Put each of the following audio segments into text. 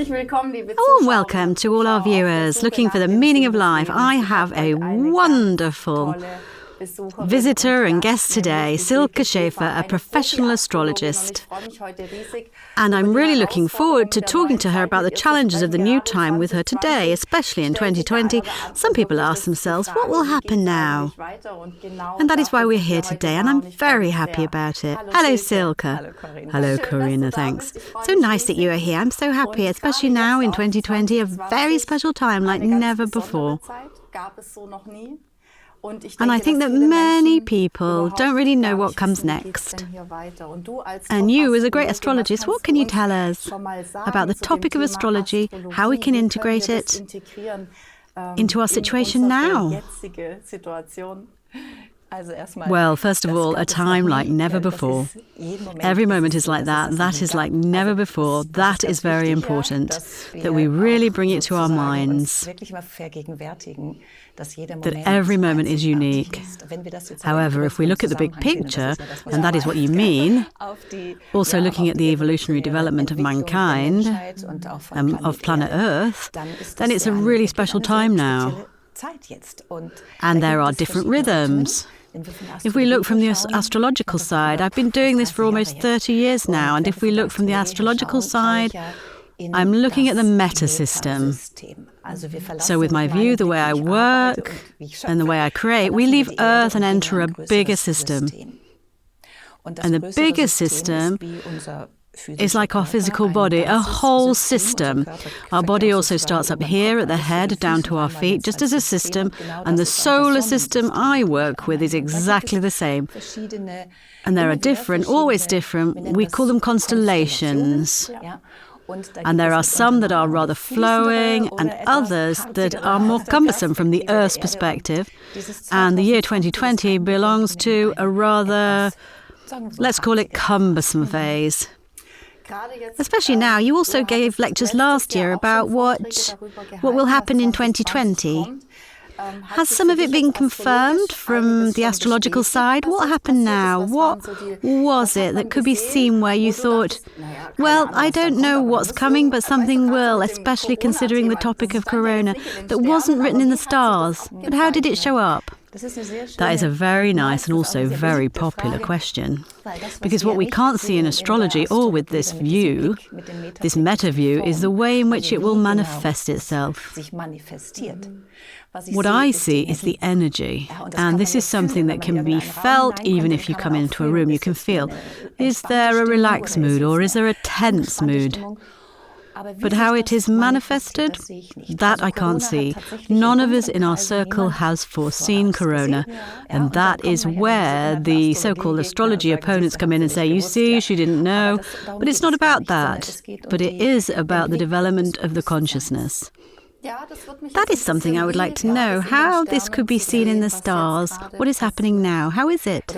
warm welcome to all our viewers looking for the meaning of life. I have a wonderful visitor and guest today, Silke Schäfer, a professional astrologist. And I'm really looking forward to talking to her about the challenges of the new time with her today, especially in 2020. Some people ask themselves, what will happen now? And that is why we're here today, and I'm very happy about it. Hello, Silke. Hello, Corinna, thanks. So nice that you are here. I'm so happy, especially now in 2020, a very special time like never before. And I think that many people don't really know what comes next. And you, as a great astrologist, what can you tell us about the topic of astrology, how we can integrate it into our situation now? Well, first of all, a time like never before. Every moment is like that. That is like never before. That is very important, that we really bring it to our minds, that every moment is unique. However, if we look at the big picture, and that is what you mean, also looking at the evolutionary development of mankind, of planet Earth, then it's a really special time now. And there are different rhythms. If we look from the astrological side, I've been doing this for almost 30 years now, and if we look from the astrological side, I'm looking at the meta-system. So with my view, the way I work and the way I create, we leave Earth and enter a bigger system. And the bigger system is like our physical body, a whole system. Our body also starts up here at the head, down to our feet, just as a system. And the solar system I work with is exactly the same. And there are different, always different. We call them constellations. And there are some that are rather flowing and others that are more cumbersome from the Earth's perspective. And the year 2020 belongs to a rather, let's call it, cumbersome phase. Especially now. You also gave lectures last year about what will happen in 2020. Has some of it been confirmed from the astrological side? What happened now? What was it that could be seen where you thought, well, I don't know what's coming, but something will, especially considering the topic of corona, that wasn't written in the stars. But how did it show up? That is a very nice and also very popular question. Because what we can't see in astrology or with this view, this meta view, is the way in which it will manifest itself. What I see is the energy, and this is something that can be felt even if you come into a room. You can feel, is there a relaxed mood or is there a tense mood? But how it is manifested, that I can't see. None of us in our circle has foreseen corona. And that is where the so-called astrology opponents come in and say, you see, she didn't know. But it's not about that. But it is about the development of the consciousness. That is something I would like to know, how this could be seen in the stars. What is happening now? How is it?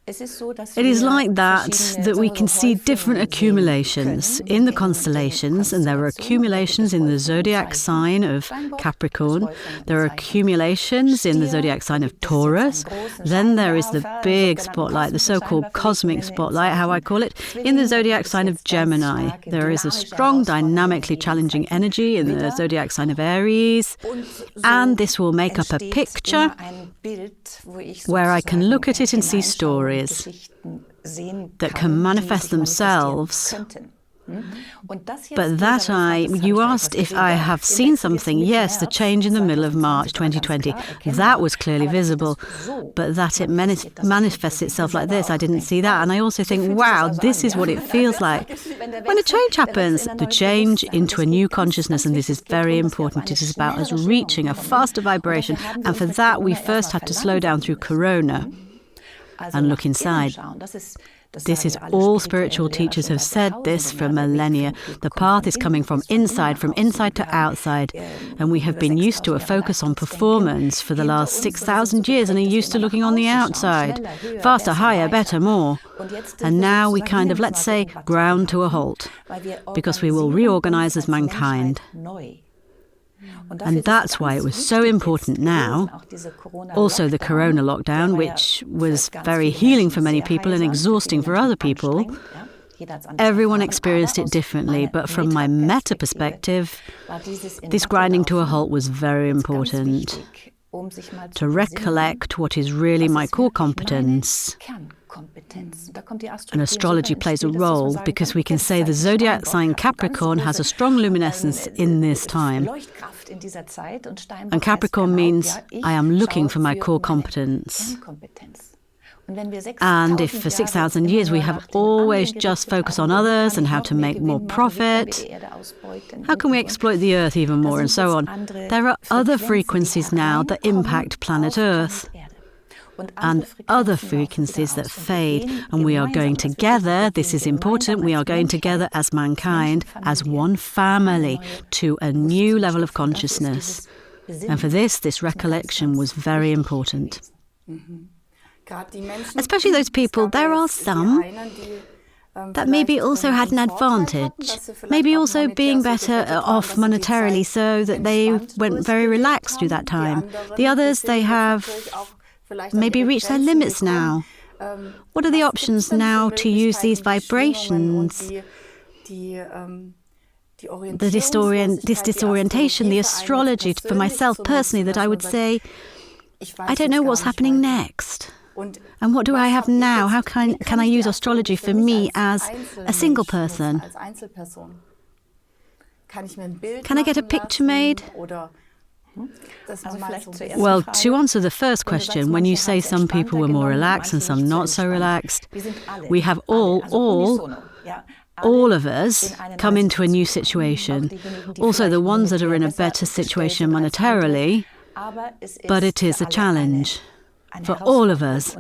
It is like that we can see different accumulations in the constellations, and there are accumulations in the zodiac sign of Capricorn, there are accumulations in the zodiac sign of Taurus, then there is the big spotlight, the so-called cosmic spotlight, how I call it, in the zodiac sign of Gemini. There is a strong, dynamically challenging energy in the zodiac sign of Aries, and this will make up a picture where I can look at it and see stories that can manifest themselves. But you asked if I have seen something. Yes, the change in the middle of March 2020. That was clearly visible. But that it manifests itself like this, I didn't see that. And I also think, wow, this is what it feels like. When a change happens, the change into a new consciousness, and this is very important. It is about us reaching a faster vibration. And for that, we first have to slow down through corona and look inside. This is all spiritual teachers have said this for millennia. The path is coming from inside to outside. And we have been used to a focus on performance for the last 6,000 years and are used to looking on the outside. Faster, higher, better, more. And now we kind of, let's say, ground to a halt. Because we will reorganize as mankind. And that's why it was so important now. Also the corona lockdown, which was very healing for many people and exhausting for other people. Everyone experienced it differently, but from my meta perspective, this grinding to a halt was very important. To recollect what is really my core competence. And astrology plays a role because we can say the zodiac sign Capricorn has a strong luminescence in this time. And Capricorn means I am looking for my core competence. And if for 6,000 years we have always just focused on others and how to make more profit, how can we exploit the Earth even more and so on? There are other frequencies now that impact planet Earth and other frequencies that fade. And we are going together, this is important, we are going together as mankind, as one family, to a new level of consciousness. And for this recollection was very important. Especially those people, there are some that maybe also had an advantage, maybe also being better off monetarily so that they went very relaxed through that time. The others, they have maybe reached their limits now. What are the options now to use these vibrations? This disorientation, the astrology, for myself personally, that I would say, I don't know what's happening next. And what do I have now? How can I use astrology for me as a single person? Can I get a picture made? Well, to answer the first question, when you say some people were more relaxed and some not so relaxed, we have all of us come into a new situation. Also, the ones that are in a better situation monetarily, but it is a challenge for all of us.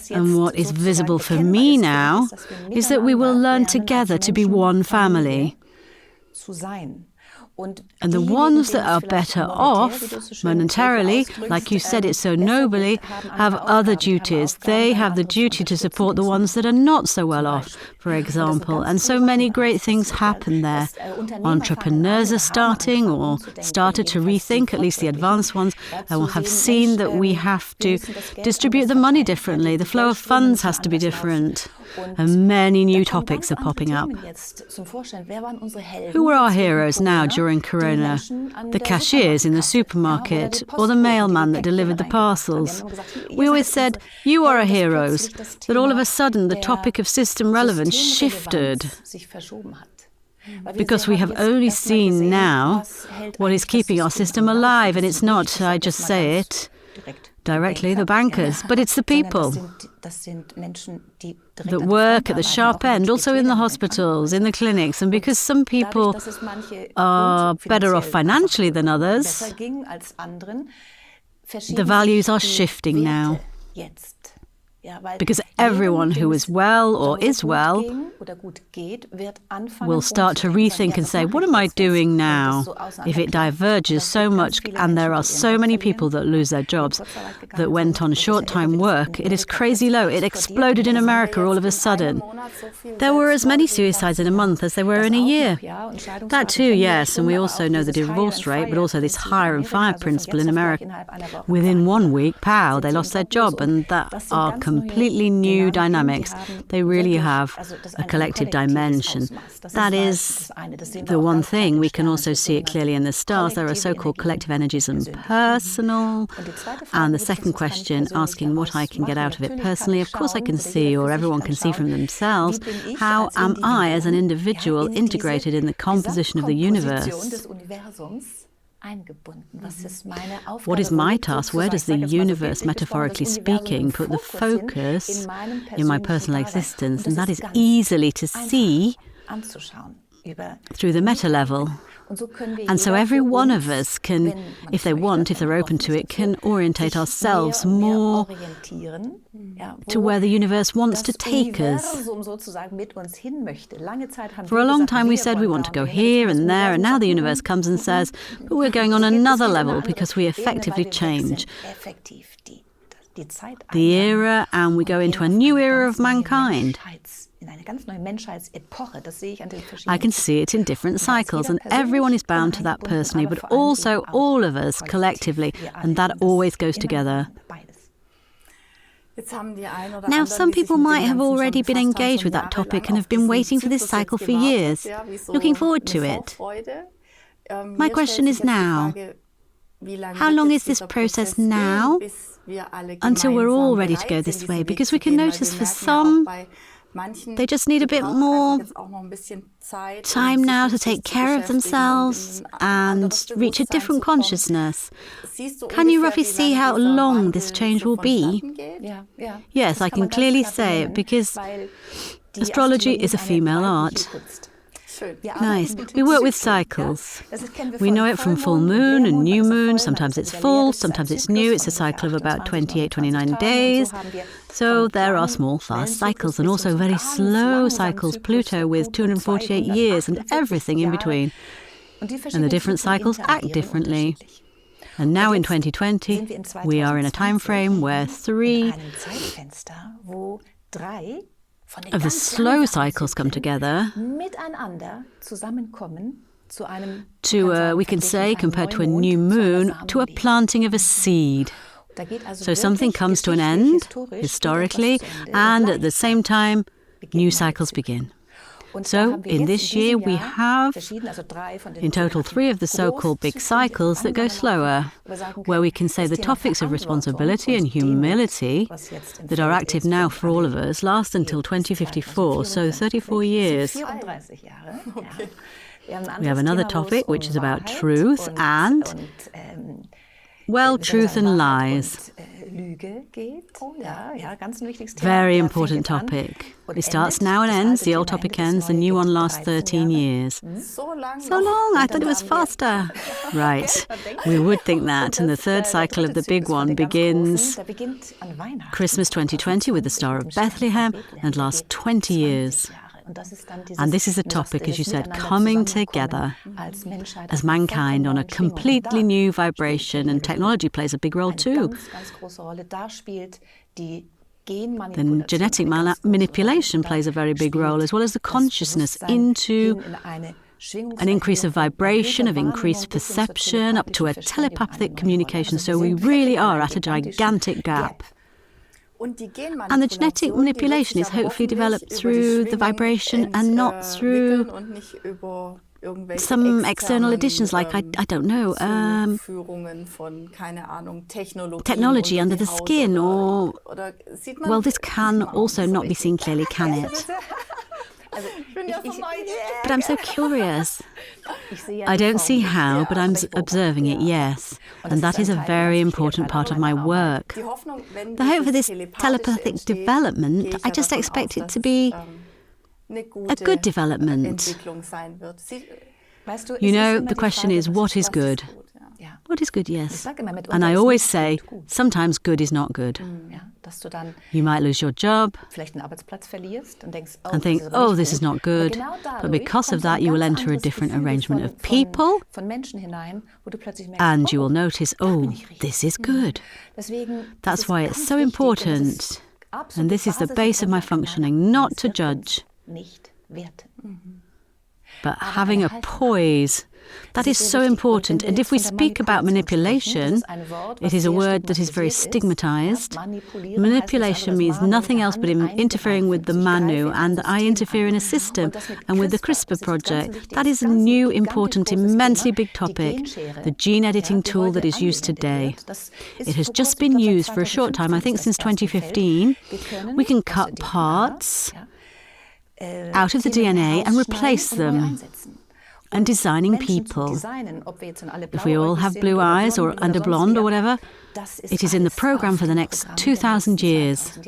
And what is visible for me now is that we will learn together to be one family. And the ones that are better off monetarily, like you said it so nobly, have other duties. They have the duty to support the ones that are not so well off, for example. And so many great things happen there. Entrepreneurs are starting or started to rethink, at least the advanced ones, and have seen that we have to distribute the money differently. The flow of funds has to be different. And many new topics are popping up. Who were our heroes now during Corona? The cashiers in the supermarket or the mailman that delivered the parcels? We always said, you are our heroes. But all of a sudden the topic of system relevance shifted. Because we have only seen now what is keeping our system alive. And it's not, I just say it, directly the bankers, but it's the people that work at the sharp end, also in the hospitals, in the clinics. And because some people are better off financially than others, the values are shifting now. Because everyone who is well or is well will start to rethink and say, what am I doing now? If it diverges so much and there are so many people that lose their jobs that went on short-time work, it is crazy low. It exploded in America all of a sudden. There were as many suicides in a month as there were in a year. That too, yes, and we also know the divorce rate, but also this hire and fire principle in America. Within 1 week, pow, they lost their job, and that are completely new dynamics. They really have a collective dimension. That is the one thing. We can also see it clearly in the stars. There are so-called collective energies and personal. And the second question, asking what I can get out of it personally, of course I can see, or everyone can see from themselves, how am I as an individual integrated in the composition of the universe? What is my task? Where does the universe, metaphorically speaking, put the focus in my personal existence? And that is easily to see through the meta level. And so every one of us can, if they want, if they're open to it, can orientate ourselves more to where the universe wants to take us. For a long time we said we want to go here and there, and now the universe comes and says, but we're going on another level because we effectively change the era, and we go into a new era of mankind. I can see it in different cycles, and everyone is bound to that personally, but also all of us collectively, and that always goes together. Now, some people might have already been engaged with that topic and have been waiting for this cycle for years, looking forward to it. My question is now, how long is this process now until we're all ready to go this way? Because we can notice for some, they just need a bit more time now to take care of themselves and reach a different consciousness. Can you roughly see how long this change will be? Yes, I can clearly say it because astrology is a female art. Nice. We work with cycles. We know it from full moon and new moon. Sometimes it's full, sometimes it's new. It's a cycle of about 28, 29 days. So there are small, fast cycles and also very slow cycles, Pluto with 248 years and everything in between. And the different cycles act differently. And now in 2020, we are in a time frame where 3 of the slow cycles come together to, we can say, compared to a new moon, to a planting of a seed. So something comes to an end, historically, and at the same time, new cycles begin. So in this year, we have in total 3 of the so-called big cycles that go slower, where we can say the topics of responsibility and humility that are active now for all of us last until 2054, so 34 years. We have another topic which is about truth and, well, truth and lies. Very important topic. It starts now and ends, the old topic ends, the new one lasts 13 years. So long, I thought it was faster. Right, we would think that. And the third cycle of the big one begins Christmas 2020 with the Star of Bethlehem and lasts 20 years. And this is a topic, as you said, coming together as mankind on a completely new vibration, and technology plays a big role too. Then genetic manipulation plays a very big role, as well as the consciousness into an increase of vibration, of increased perception, up to a telepathic communication. So we really are at a gigantic gap. And the genetic manipulation is hopefully developed through the vibration and not through some external additions like, I don't know, technology under the skin or, well, this can also not be seen clearly, can it? But I'm so curious. I don't see how, but I'm observing it, yes. And that is a very important part of my work. The hope for this telepathic development, I just expect it to be a good development. You know, the question is, what is good? What is good, yes. And I always say, sometimes good is not good. You might lose your job and think, oh, this is not good. But because of that, you will enter a different arrangement of people and you will notice, oh, this is good. That's why it's so important. And this is the base of my functioning, not to judge, but having a poise. That is so important. And if we speak about manipulation, it is a word that is very stigmatized. Manipulation means nothing else but interfering with the Manu, and I interfere in a system. And with the CRISPR project, that is a new, important, immensely big topic, the gene editing tool that is used today. It has just been used for a short time, I think since 2015. We can cut parts out of the DNA and replace them. And designing people. If we all have blue eyes or under blonde or whatever, it is in the program for the next 2,000 years.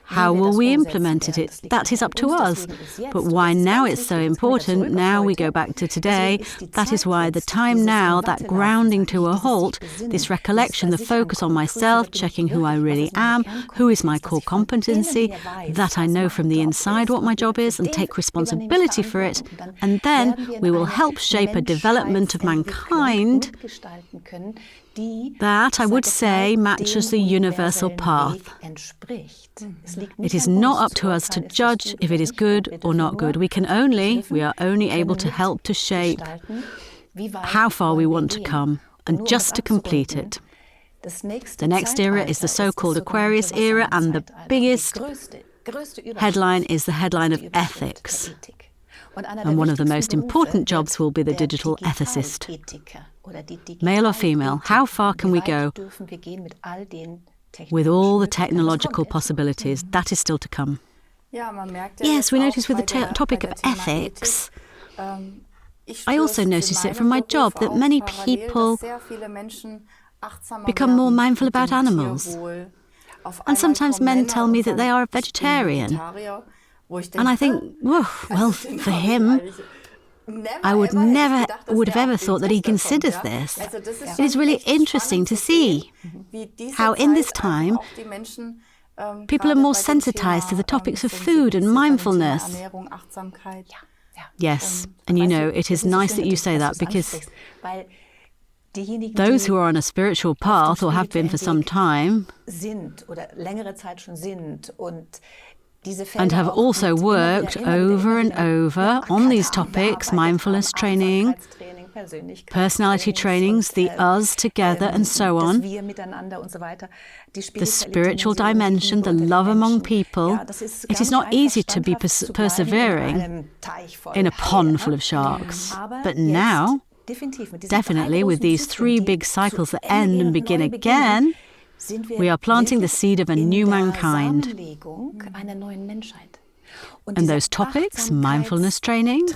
How will we implement it? That is up to us. But why now it's so important, now we go back to today, that is why the time now, that grounding to a halt, this recollection, the focus on myself, checking who I really am, who is my core competency, that I know from the inside what my job is and take responsibility for it, and then we will help shape a development of mankind that, I would say, matches the universal path. It is not up to us to judge if it is good or not good. We are only able to help to shape how far we want to come and just to complete it. The next era is the so-called Aquarius era, and the biggest headline is the headline of ethics. And one of the most important jobs will be the digital ethicist. Male or female, how far can we go with all the technological possibilities? That is still to come. Yes, we notice with the topic of ethics, I also notice it from my job that many people become more mindful about animals. And sometimes men tell me that they are a vegetarian. And I think, well, for him, I would have ever thought that he considers this. It is really interesting to see how in this time people are more sensitized to the topics of food and mindfulness. Yes, and you know, it is nice that you say that, because those who are on a spiritual path or have been for some time and have also worked over and over on these topics, mindfulness training, personality trainings, the us together and so on, the spiritual dimension, the love among people. It is not easy to be persevering in a pond full of sharks. But now, definitely with these three big cycles that end and begin again, we are planting the seed of a new mankind. And those topics, mindfulness training,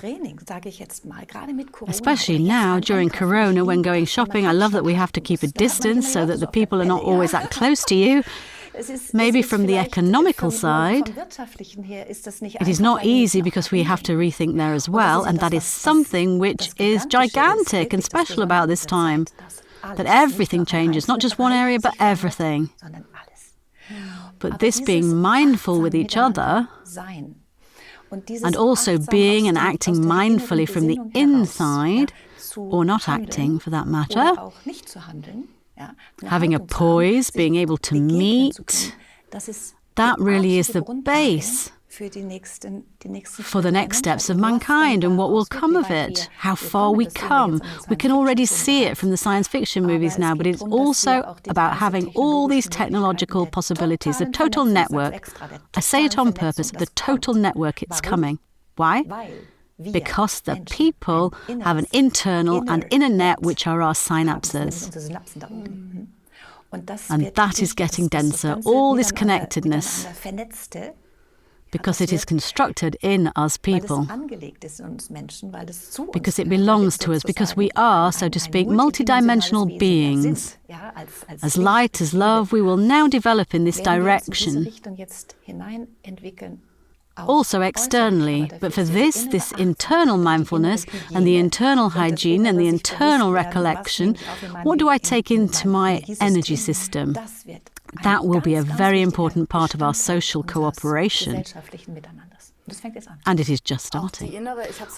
especially now during Corona when going shopping, I love that we have to keep a distance so that the people are not always that close to you. Maybe from the economical side, it is not easy because we have to rethink there as well, and that is something which is gigantic and special about this time. That everything changes, not just one area, but everything. But this being mindful with each other, and also being and acting mindfully from the inside, or not acting for that matter, having a poise, being able to meet, that really is the base for the next steps of mankind and what will come of it, how far we come. We can already see it from the science fiction movies now, but it's also about having all these technological possibilities, the total network. I say it on purpose, the total network, it's coming. Why? Because the people have an internal and inner net, which are our synapses. And that is getting denser, all this connectedness, because it is constructed in us people, because it belongs to us, because we are, so to speak, multidimensional beings. As light, as love, we will now develop in this direction, also externally. But for this internal mindfulness and the internal hygiene and the internal recollection, what do I take into my energy system? That will be a very important part of our social cooperation. And it is just starting.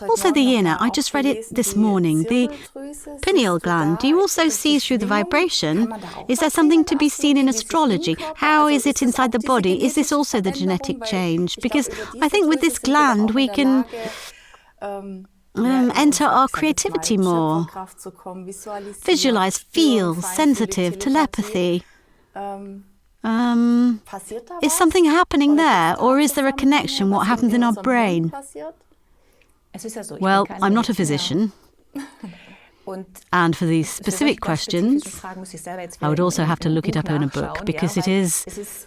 Also the inner, I just read it this morning, the pineal gland. Do you also see through the vibration? Is there something to be seen in astrology? How is it inside the body? Is this also the genetic change? Because I think with this gland we can enter our creativity more. Visualize, feel, sensitive, telepathy. Is something happening there, or is there a connection, what happens in our brain? Well, I'm not a physician, and for these specific questions, I would also have to look it up in a book, because it is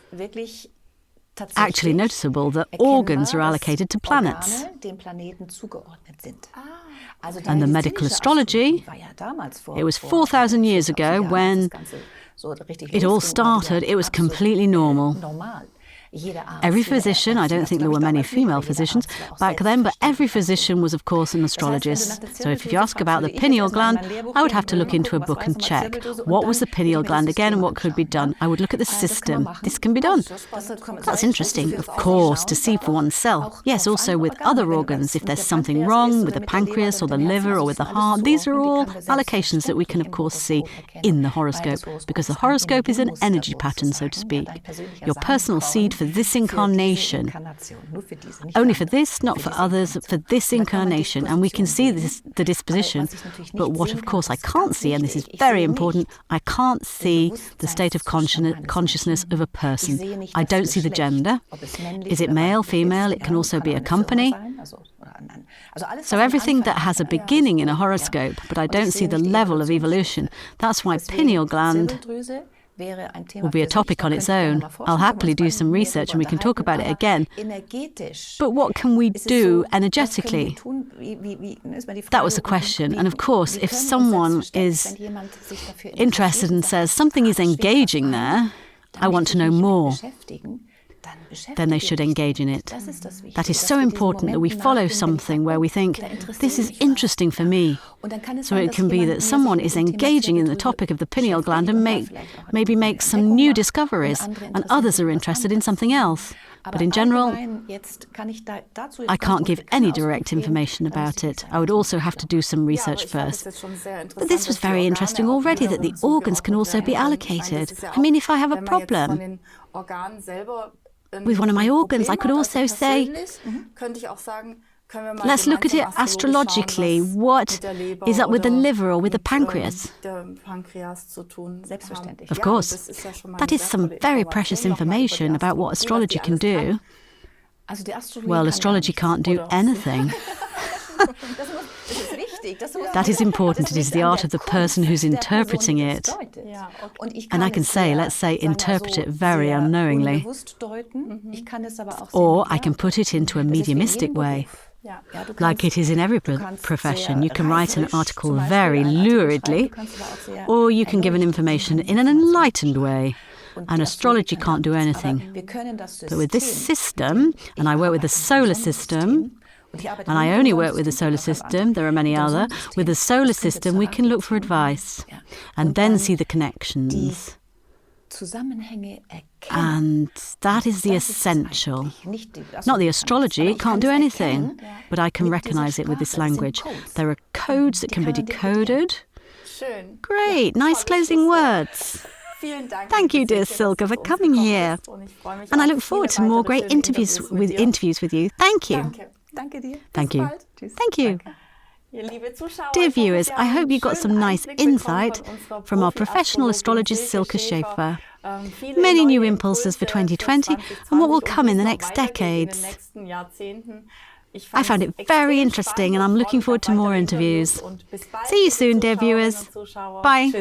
actually noticeable that organs are allocated to planets. And the medical astrology, it was 4,000 years ago when it all started, it was completely normal. Every physician, I don't think there were many female physicians back then, but every physician was, of course, an astrologist. So if you ask about the pineal gland, I would have to look into a book and check what was the pineal gland again and what could be done. I would look at the system. This can be done. That's interesting, of course, to see for oneself. Yes, also with other organs, if there's something wrong with the pancreas or the liver or with the heart, these are all allocations that we can, of course, see in the horoscope, because the horoscope is an energy pattern, so to speak. Your personal seed for this incarnation. Only for this, not for others, for this incarnation. And we can see the disposition. But what, of course, I can't see, and this is very important, I can't see the state of consciousness of a person. I don't see the gender. Is it male, female? It can also be a company. So everything that has a beginning in a horoscope, but I don't see the level of evolution. That's why pineal gland will be a topic on its own. I'll happily do some research and we can talk about it again. But what can we do energetically? That was the question. And of course, if someone is interested and says something is engaging there, I want to know more, then they should engage in it. That is so important that we follow something where we think, this is interesting for me. So it can be that someone is engaging in the topic of the pineal gland and maybe make some new discoveries, and others are interested in something else. But in general, I can't give any direct information about it. I would also have to do some research first. But this was very interesting already, that the organs can also be allocated. I mean, if I have a problem with one of my organs, I could also say, let's look at it astrologically. What is up with the liver or with the pancreas? Of course, that is some very precious information about what astrology can do. Well, astrology can't do anything. That is important. It is the art of the person who's interpreting it. And I can say, let's say, interpret it very unknowingly. Or I can put it into a mediumistic way. Like it is in every profession. You can write an article very luridly, or you can give an information in an enlightened way. And astrology can't do anything. But with this system, and I work with the solar system, and I only work with the solar system, there are many other. With the solar system, we can look for advice and then see the connections. And that is the essential. Not the astrology, it can't do anything, but I can recognize it with this language. There are codes that can be decoded. Great, nice closing words. Thank you, dear Silke, for coming here. And I look forward to more great interviews with you. Thank you. Thank you. Thank you. Dear viewers, I hope you got some nice insight from our professional astrologist Silke Schaefer. Many new impulses for 2020 and what will come in the next decades. I found it very interesting and I'm looking forward to more interviews. See you soon, dear viewers. Bye.